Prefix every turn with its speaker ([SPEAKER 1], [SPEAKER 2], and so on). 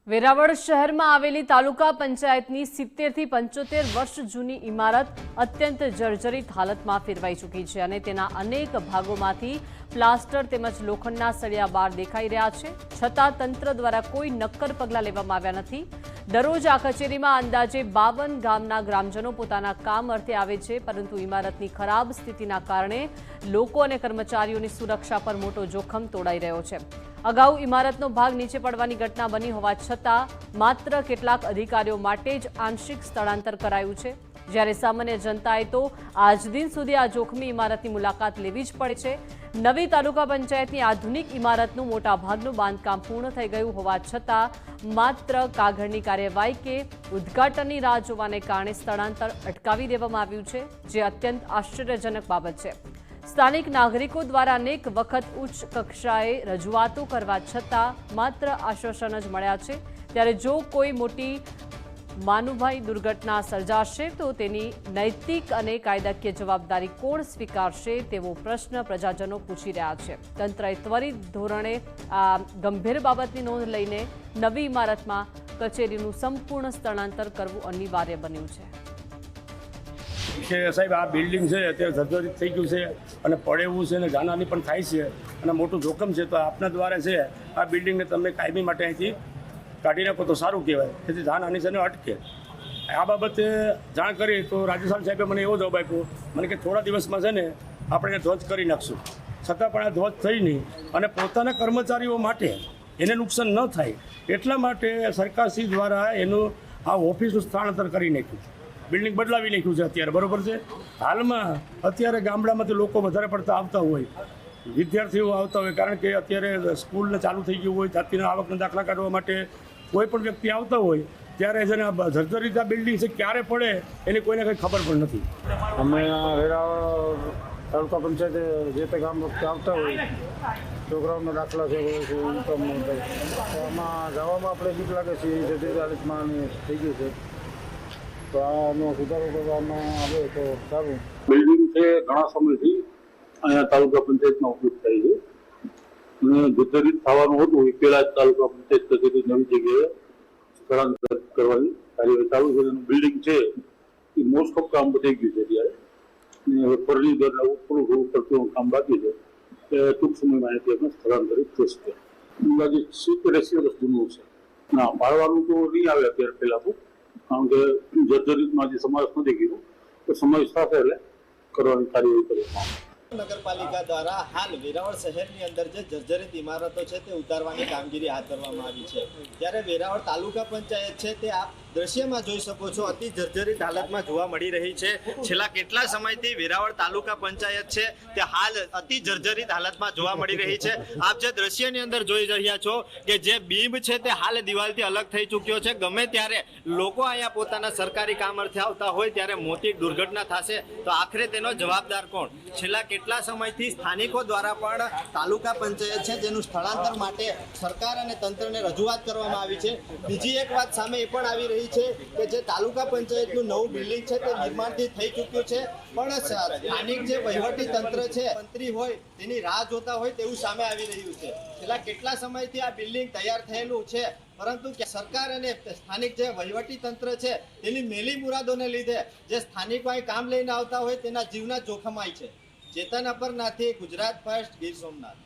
[SPEAKER 1] વેરાવળ શહેરમાં આવેલી તાલુકા પંચાયતની 70 થી 75 વર્ષ જૂની ઇમારત અત્યંત જર્જરિત હાલતમાં ફેરવાઈ ચૂકી છે અને તેના અનેક ભાગોમાંથી પ્લાસ્ટર તેમજ લોખંડના સળિયા બહાર દેખાઈ રહ્યા છે, છતાં તંત્ર દ્વારા કોઈ નક્કર પગલાં લેવામાં આવ્યા નથી। દરરોજ આ કચેરીમાં અંદાજે 52 ગામના ગ્રામજનો પોતાના કામ અર્થે આવે છે, પરંતુ ઇમારતની ખરાબ સ્થિતિના કારણે લોકો અને કર્મચારીઓની સુરક્ષા પર મોટો જોખમ તોડાઈ રહ્યો છે। અગાઉ ઇમારતનો ભાગ નીચે પડવાની ઘટના બની હોવા છતાં માત્ર કેટલાક અધિકારીઓ માટે જ આંશિક સ્થળાંતર કરાયું છે, જ્યારે સામાન્ય જનતાએ તો આજ દિન સુધી આ જોખમી ઇમારતની મુલાકાત લેવી જ પડે છે। નવી તાલુકા પંચાયતની આધુનિક ઇમારતનું મોટા ભાગનું બાંધકામ પૂર્ણ થઈ ગયું હોવા છતાં માત્ર કાગળની કાર્યવાહી કે ઉદ્ઘાટનની રાહ જોવાને કારણે સ્થળાંતર અટકાવી દેવામાં આવ્યું છે, જે અત્યંત આશ્ચર્યજનક બાબત છે। સ્થાનિક નાગરિકો દ્વારા અનેક વખત ઉચ્ચ કક્ષાએ રજૂઆતો કરવા છતાં માત્ર આશ્વાસન જ મળ્યા છે, ત્યારે જો કોઈ મોટી માનુભાઈ દુર્ઘટના સર્જાશે તો તેની નૈતિક અને કાયદાકીય જવાબદારી કોણ સ્વીકારશે તેવો પ્રશ્ન પ્રજાજનો પૂછી રહ્યા છે। તંત્રએ ત્વરિત ધોરણે આ ગંભીર બાબતની નોંધ લઈને નવી ઇમારતમાં કચેરીનું સંપૂર્ણ સ્થળાંતર કરવું અનિવાર્ય બન્યું છે।
[SPEAKER 2] કે સાહેબ આ બિલ્ડિંગ છે અત્યારે જર્જરિત થઈ ગયું છે અને પડે એવું છે અને જાનહાની પણ થાય છે અને મોટું જોખમ છે, તો આપના દ્વારા છે આ બિલ્ડિંગને તમે કાયમી માટે અહીંથી કાઢી નાખો તો સારું કહેવાય, જેથી જાનહાની છે ને અટકે। આ બાબતે જાણ કરી તો રાજ્યપાલ સાહેબે મને એવો જવાબ આપ્યો મને કે થોડા દિવસમાં છે ને આપણે ધ્વજ કરી નાખશું, છતાં પણ આ ધ્વજ થઈ નહીં અને પોતાના કર્મચારીઓ માટે એને નુકસાન ન થાય એટલા માટે સરકારશ્રી દ્વારા એનું આ ઓફિસનું સ્થળાંતર કરી નાખ્યું, બિલ્ડિંગ બદલાવી નાખ્યું છે અત્યારે, બરાબર છે। હાલમાં અત્યારે ગામડામાંથી લોકો વધારે પડતા આવતા હોય, વિદ્યાર્થીઓ આવતા હોય, કારણ કે અત્યારે સ્કૂલને ચાલુ થઈ ગયું હોય, જાતિના આવકના દાખલા કાઢવા માટે કોઈ પણ વ્યક્તિ આવતા હોય ત્યારે જેને જર્જરિત બિલ્ડિંગ છે ક્યારે પડે એની કોઈને કંઈ ખબર પણ નથી।
[SPEAKER 3] અમે વેરાવળ તાલુકા પંચાયતે જે તે ગામ વખતે આવતા હોય, છોકરાઓના દાખલા છે, ઇન્કમ આમાં જવામાં આપણે બીક લાગે છે, જર્જરિત હાલતમાં થઈ ગયું છે, તો આનો સુધારો કરવામાં આવે તો સારું।
[SPEAKER 4] બિલ્ડિંગ છે ઘણા સમયથી અહીંયા તાલુકા પંચાયતમાં ઉપયોગ થાય છે અને જર્જરિત થવાનું હતું એ પહેલા જ તાલુકા પંચાયત કચેરી નવી જગ્યાએ સ્થળાંતર કરવાની કાર્યવાહી ચાલુ છે। બિલ્ડિંગ છે એ મોસ્ટ ઓફ કામ પતી ગયું છે ત્યારે હવે ફર્નિચર થોડું કરતું કામ બાકી છે, એ ટૂંક સમયમાં અહીંથી આપણે સ્થળાંતરિત થશે। અંદાજે 70-80 વર્ષ જૂનું છે, ના પાડવાનું તો નહીં આવે અત્યારે પહેલાં તો, કારણ કે જર્જરિતમાં જે સમાવેશ નથી કર્યો તો સમાવેશ થશે એટલે કરવાની કાર્યવાહી કરવામાં આવશે।
[SPEAKER 5] નગરપાલિકા દ્વારા હાલ વેરાવળ શહેરની અંદર જે જર્જરિત ઇમારતો છે તે ઉતારવાની કામગીરી હાથ ધરવામાં આવી છે, ત્યારે વેરાવળ તાલુકા પંચાયત છે તે આપ દ્રશ્યમાં જોઈ શકો છો અતિ જર્જરિત હાલતમાં જોવા મળી રહી છે। છેલ્લા કેટલા સમયથી વેરાવળ તાલુકા પંચાયત છે તે હાલ અતિ જર્જરિત હાલતમાં જોવા મળી રહી છે। આપ જે દ્રશ્યની અંદર જોઈ રહ્યા છો કે જે બીમ છે તે હાલ દિવાલથી અલગ થઈ ચૂક્યો છે, ગમે ત્યારે લોકો અહીંયા પોતાના સરકારી કામ અર્થે આવતા હોય ત્યારે મોટી દુર્ઘટના થશે તો આખરે તેનો જવાબદાર કોણ? છેલ્લા કેટલા સમયથી સ્થાનિકો દ્વારા પણ તાલુકા પંચાયત છે જેનું સ્થળાંતર માટે સરકાર અને તંત્રને રજૂઆત કરવામાં આવી છે। બીજી એક વાત સામે એ પણ આવી રહી છે કે જે તાલુકા પંચાયતનું નવું બિલ્ડિંગ છે તે નિર્માણથી થઈ ચૂક્યું છે, પણ સ્થાનિક જે વહીવટી તંત્ર છે, મંત્રી હોય તેની રાહ જોતા હોય તેવું સામે આવી રહ્યું છે। છેલ્લા કેટલા સમયથી આ બિલ્ડિંગ તૈયાર થયેલું છે, પરંતુ સરકાર અને સ્થાનિક જે વહીવટી તંત્ર છે તેની મેલી મુરાદોને લીધે જે સ્થાનિકો અહીં કામ લઈને આવતા હોય તેના જીવના જોખમાય છે। ચેતન અપરનાથી, ગુજરાત ફર્સ્ટ, ગીર સોમનાથ।